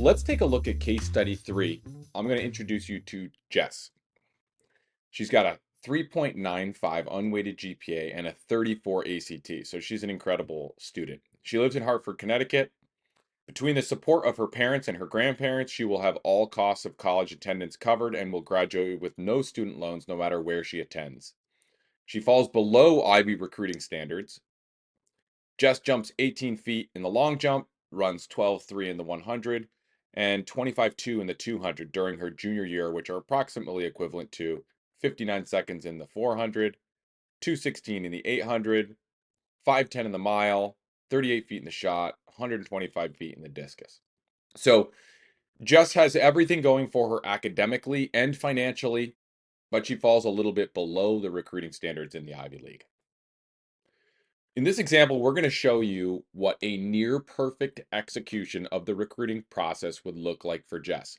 Let's take a look at case study 3. I'm going to introduce you to Jess. She's got a 3.95 unweighted GPA and a 34 ACT, so she's an incredible student. She lives in Hartford, Connecticut. Between the support of her parents and her grandparents, she will have all costs of college attendance covered and will graduate with no student loans no matter where she attends. She falls below Ivy recruiting standards. Jess jumps 18 feet in the long jump, runs 12.3 in the 100, and 25.2 in the 200 during her junior year, which are approximately equivalent to 59 seconds in the 400, 2:16 in the 800, 5:10 in the mile, 38 feet in the shot, 125 feet in the discus. So Jess has everything going for her academically and financially, but she falls a little bit below the recruiting standards in the Ivy League. In this example, we're going to show you what a near perfect execution of the recruiting process would look like for Jess.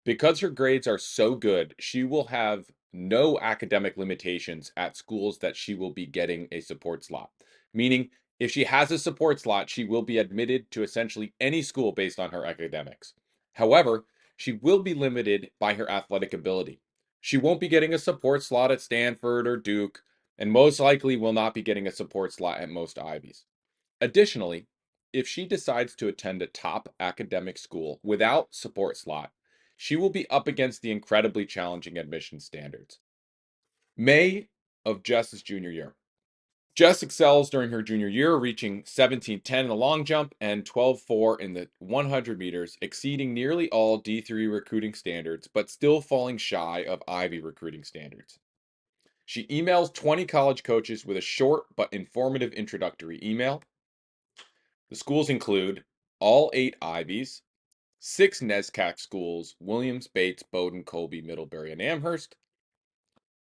Because her grades are so good, she will have no academic limitations at schools that she will be getting a support slot. Meaning, if she has a support slot, she will be admitted to essentially any school based on her academics. However, she will be limited by her athletic ability. She won't be getting a support slot at Stanford or Duke, and most likely will not be getting a support slot at most Ivies. Additionally, if she decides to attend a top academic school without support slot, she will be up against the incredibly challenging admission standards. May of Jess's junior year. Jess excels during her junior year, reaching 17.10 in the long jump and 12.4 in the 100 meters, exceeding nearly all D3 recruiting standards, but still falling shy of Ivy recruiting standards. She emails 20 college coaches with a short but informative introductory email. The schools include all 8 Ivies, 6 NESCAC schools: Williams, Bates, Bowdoin, Colby, Middlebury, and Amherst,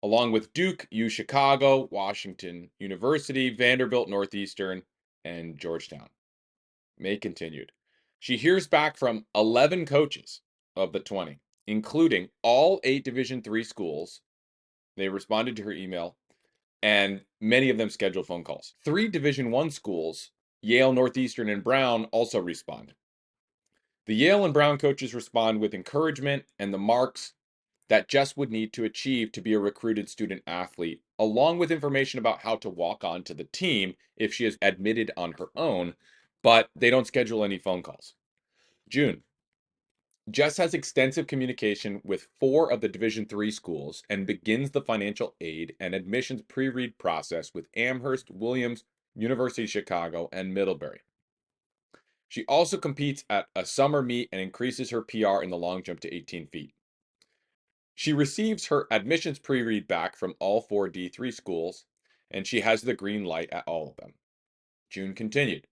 along with Duke, U Chicago, Washington University, Vanderbilt, Northeastern, and Georgetown. May continued. She hears back from 11 coaches of the 20, including all 8 Division III schools. They responded to her email, and many of them scheduled phone calls. 3 Division I schools, Yale, Northeastern, and Brown, also respond. The Yale and Brown coaches respond with encouragement and the marks that Jess would need to achieve to be a recruited student athlete, along with information about how to walk on to the team if she is admitted on her own, but they don't schedule any phone calls. June. Jess has extensive communication with 4 of the Division III schools and begins the financial aid and admissions pre-read process with Amherst, Williams, University of Chicago, and Middlebury. She also competes at a summer meet and increases her PR in the long jump to 18 feet. She receives her admissions pre-read back from all 4 D3 schools, and she has the green light at all of them. June continued.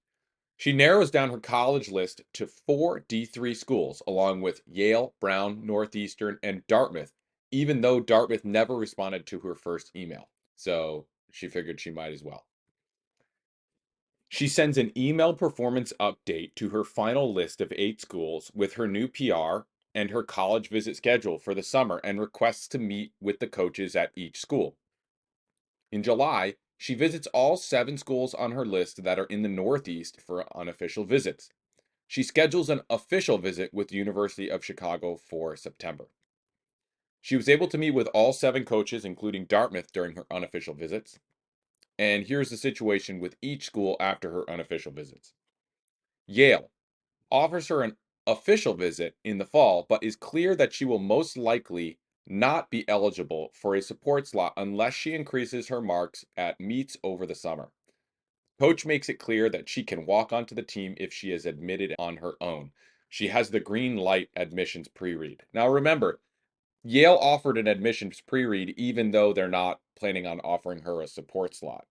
She narrows down her college list to 4 D3 schools, along with Yale, Brown, Northeastern, and Dartmouth, even though Dartmouth never responded to her first email. So she figured she might as well. She sends an email performance update to her final list of 8 schools with her new PR and her college visit schedule for the summer and requests to meet with the coaches at each school. In July, she visits all 7 schools on her list that are in the Northeast for unofficial visits. She schedules an official visit with the University of Chicago for September. She was able to meet with all 7 coaches, including Dartmouth, during her unofficial visits. And here's the situation with each school after her unofficial visits. Yale offers her an official visit in the fall, but is clear that she will most likely not be eligible for a support slot unless she increases her marks at meets over the summer. Coach makes it clear that she can walk onto the team if she is admitted on her own. She has the green light admissions pre-read. Now remember, Yale offered an admissions pre-read even though they're not planning on offering her a support slot.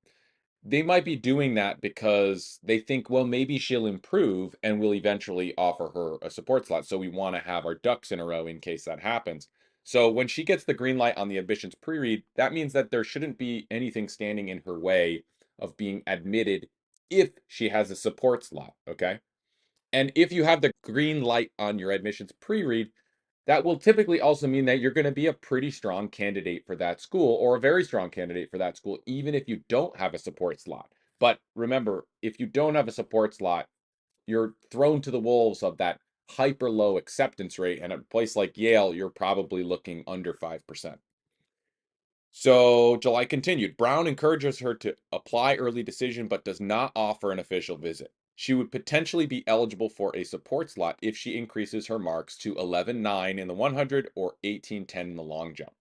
They might be doing that because they think, well, maybe she'll improve and we'll eventually offer her a support slot. So we want to have our ducks in a row in case that happens. So when she gets the green light on the admissions pre-read, that means that there shouldn't be anything standing in her way of being admitted if she has a support slot, okay? And if you have the green light on your admissions pre-read, that will typically also mean that you're going to be a pretty strong candidate for that school or a very strong candidate for that school, even if you don't have a support slot. But remember, if you don't have a support slot, you're thrown to the wolves of that hyper low acceptance rate. And at a place like Yale, you're probably looking under 5%. So July continued. Brown encourages her to apply early decision, but does not offer an official visit. She would potentially be eligible for a support slot if she increases her marks to 11.9 in the 100 or 18.10 in the long jump.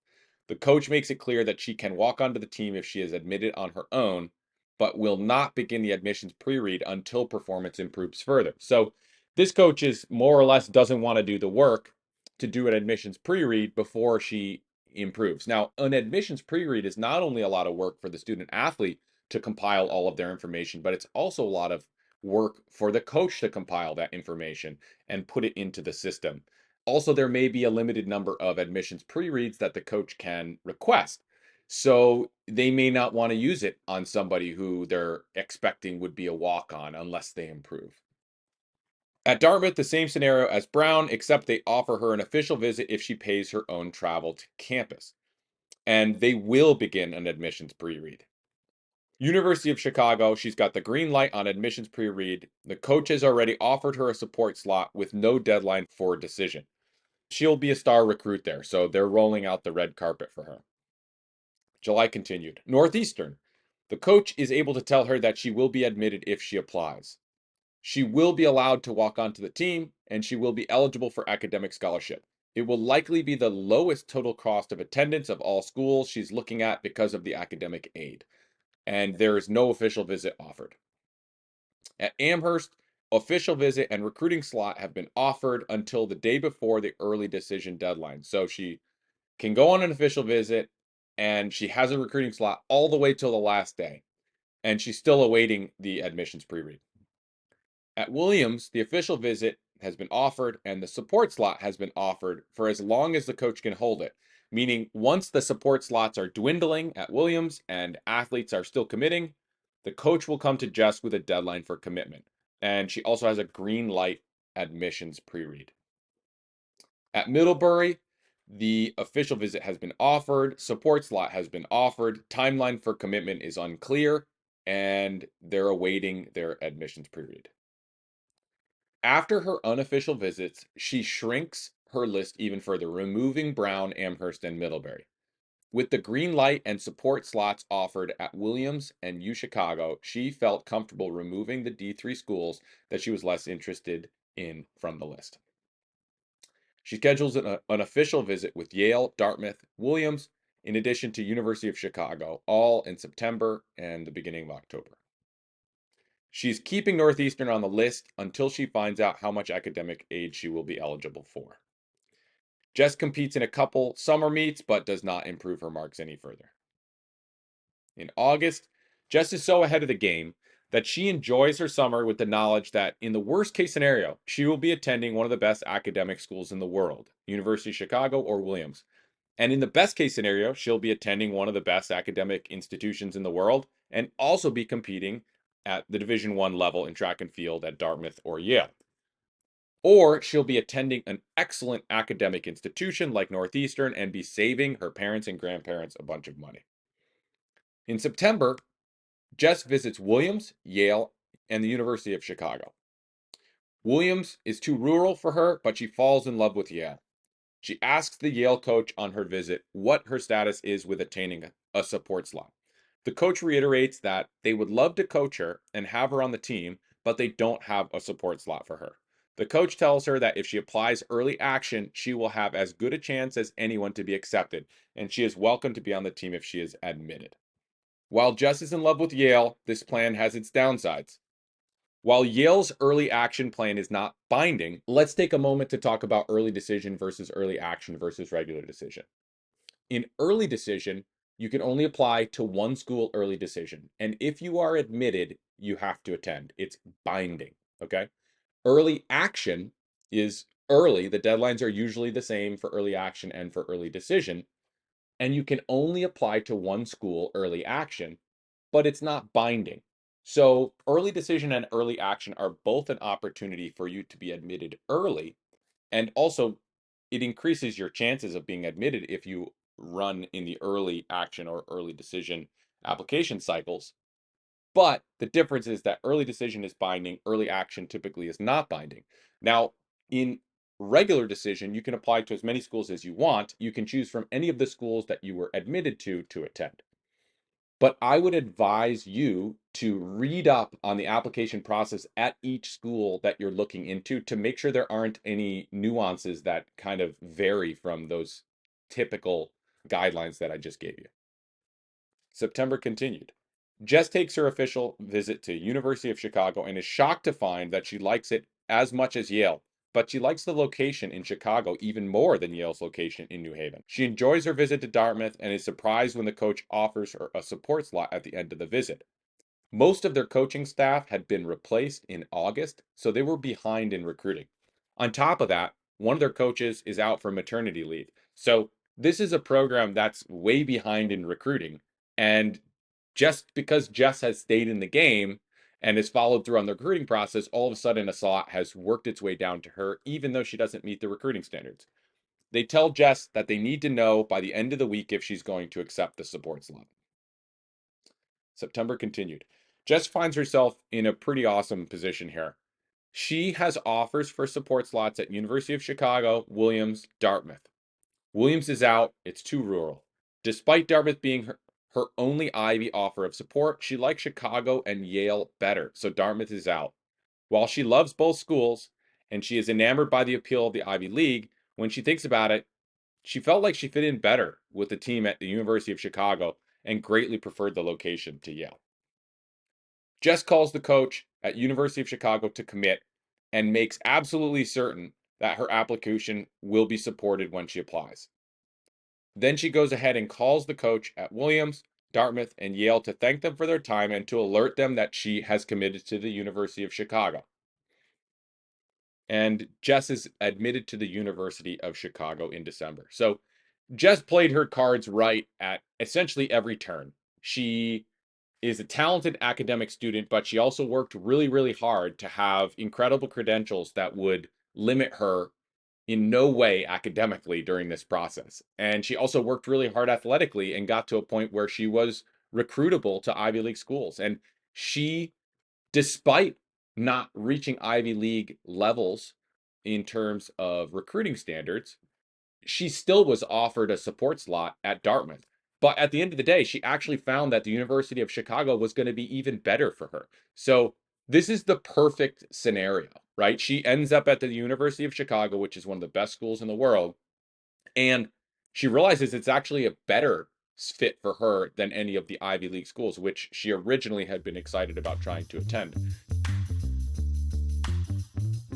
The coach makes it clear that she can walk onto the team if she is admitted on her own, but will not begin the admissions pre-read until performance improves further. So this coach is more or less doesn't want to do the work to do an admissions pre-read before she improves. Now, an admissions pre-read is not only a lot of work for the student athlete to compile all of their information, but it's also a lot of work for the coach to compile that information and put it into the system. Also, there may be a limited number of admissions pre-reads that the coach can request. So they may not want to use it on somebody who they're expecting would be a walk-on unless they improve. At Dartmouth, the same scenario as Brown, except they offer her an official visit if she pays her own travel to campus. And they will begin an admissions pre-read. University of Chicago, she's got the green light on admissions pre-read. The coach has already offered her a support slot with no deadline for a decision. She'll be a star recruit there, so they're rolling out the red carpet for her. July continued. Northeastern, the coach is able to tell her that she will be admitted if she applies. She will be allowed to walk onto the team, and she will be eligible for academic scholarship. It will likely be the lowest total cost of attendance of all schools she's looking at because of the academic aid. And there is no official visit offered. At Amherst, official visit and recruiting slot have been offered until the day before the early decision deadline. So she can go on an official visit and she has a recruiting slot all the way till the last day. And she's still awaiting the admissions pre-read. At Williams, the official visit has been offered and the support slot has been offered for as long as the coach can hold it. Meaning, once the support slots are dwindling at Williams and athletes are still committing, the coach will come to Jess with a deadline for commitment. And she also has a green light admissions pre-read. At Middlebury, the official visit has been offered, support slot has been offered, timeline for commitment is unclear, and they're awaiting their admissions pre-read. After her unofficial visits, she shrinks her list even further, removing Brown, Amherst, and Middlebury. With the green light and support slots offered at Williams and UChicago, she felt comfortable removing the D3 schools that she was less interested in from the list. She schedules an official visit with Yale, Dartmouth, Williams, in addition to University of Chicago, all in September and the beginning of October. She's keeping Northeastern on the list until she finds out how much academic aid she will be eligible for. Jess competes in a couple summer meets, but does not improve her marks any further. In August, Jess is so ahead of the game that she enjoys her summer with the knowledge that in the worst case scenario, she will be attending one of the best academic schools in the world, University of Chicago or Williams. And in the best case scenario, she'll be attending one of the best academic institutions in the world and also be competing at the Division I level in track and field at Dartmouth or Yale. Or she'll be attending an excellent academic institution like Northeastern and be saving her parents and grandparents a bunch of money. In September, Jess visits Williams, Yale, and the University of Chicago. Williams is too rural for her, but she falls in love with Yale. She asks the Yale coach on her visit what her status is with attaining a support slot. The coach reiterates that they would love to coach her and have her on the team, but they don't have a support slot for her. The coach tells her that if she applies early action, she will have as good a chance as anyone to be accepted, and she is welcome to be on the team if she is admitted. While Jess is in love with Yale, this plan has its downsides. While Yale's early action plan is not binding, let's take a moment to talk about early decision versus early action versus regular decision. In early decision, you can only apply to one school early decision. And if you are admitted, you have to attend. It's binding. Okay. Early action is early. The deadlines are usually the same for early action and for early decision. And you can only apply to one school early action, but it's not binding. So early decision and early action are both an opportunity for you to be admitted early. And also, it increases your chances of being admitted if you run in the early action or early decision application cycles. But the difference is that early decision is binding, early action typically is not binding. Now, In regular decision, you can apply to as many schools as you want. You can choose from any of the schools that you were admitted to attend. But I would advise you to read up on the application process at each school that you're looking into to make sure there aren't any nuances that kind of vary from those typical guidelines that I just gave you. September continued. Jess takes her official visit to University of Chicago and is shocked to find that she likes it as much as Yale, but she likes the location in Chicago even more than Yale's location in New Haven. She enjoys her visit to Dartmouth and is surprised when the coach offers her a support slot at the end of the visit. Most of their coaching staff had been replaced in August, so they were behind in recruiting. On top of that, one of their coaches is out for maternity leave. So this is a program that's way behind in recruiting. And just because Jess has stayed in the game and has followed through on the recruiting process, all of a sudden a slot has worked its way down to her, even though she doesn't meet the recruiting standards. They tell Jess that they need to know by the end of the week if she's going to accept the support slot. September continued. Jess finds herself in a pretty awesome position here. She has offers for support slots at University of Chicago, Williams, Dartmouth. Williams is out. It's too rural. Despite Dartmouth being her only Ivy offer of support, she likes Chicago and Yale better, so Dartmouth is out. While she loves both schools and she is enamored by the appeal of the Ivy League, when she thinks about it, she felt like she fit in better with the team at the University of Chicago and greatly preferred the location to Yale. Jess calls the coach at University of Chicago to commit and makes absolutely certain that her application will be supported when she applies. Then she goes ahead and calls the coach at Williams, Dartmouth, and Yale to thank them for their time and to alert them that she has committed to the University of Chicago. And Jess is admitted to the University of Chicago in December. So Jess played her cards right at essentially every turn. She is a talented academic student, but she also worked really, really hard to have incredible credentials that would limit her in no way academically during this process. And she also worked really hard athletically and got to a point where she was recruitable to Ivy League schools. And she, despite not reaching Ivy League levels in terms of recruiting standards, she still was offered a support slot at Dartmouth. But at the end of the day, she actually found that the University of Chicago was going to be even better for her. So this is the perfect scenario, right? She ends up at the University of Chicago, which is one of the best schools in the world. And she realizes it's actually a better fit for her than any of the Ivy League schools, which she originally had been excited about trying to attend.